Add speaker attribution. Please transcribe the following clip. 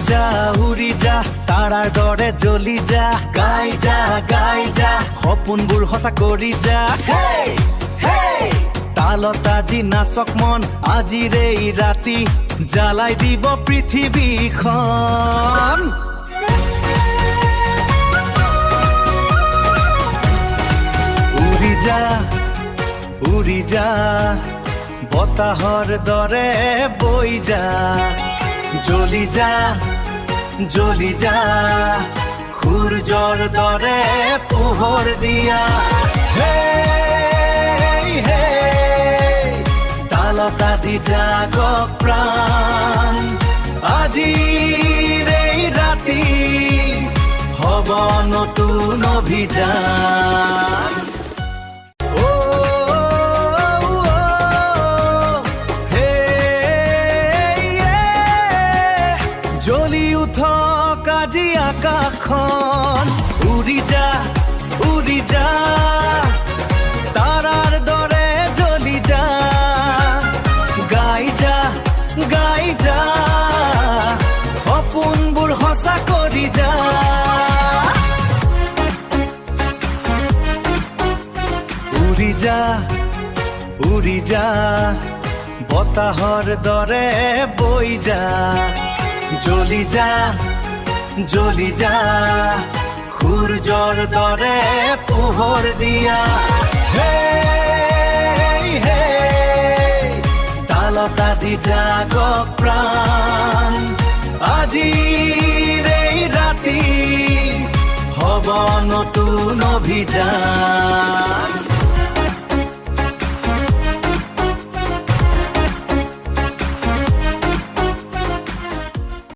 Speaker 1: উৰি যা তাৰাৰ দৰে জ্বলি যা গাই যা সপোনবোৰ সঁচা কৰি যা তালত আজি নাচক মন আজিৰে এই ৰাতি জ্বালাই দিব পৃথিৱীখন উৰি যা বতাহৰ দৰে বৈ যা জ্বলি যা সূৰ্যৰ দৰে পোহৰ দিয়া তালত আজি জাগক প্ৰাণ আজিৰ এই ৰাতি হ'ব নতুন অভিযান জ্বলি উঠক আজি আকাশখন উৰি যা তাৰাৰ দৰে জ্বলি যা গাই যা সপোনবোৰ সঁচা কৰি যা উৰি যা বতাহৰ দৰে বৈ যা জ্বলি যা সূৰ্যৰ দৰে পোহৰ দিয়া তালত আজি জাগক প্ৰাণ আজিৰ এই ৰাতি হ'ব নতুন অভিযান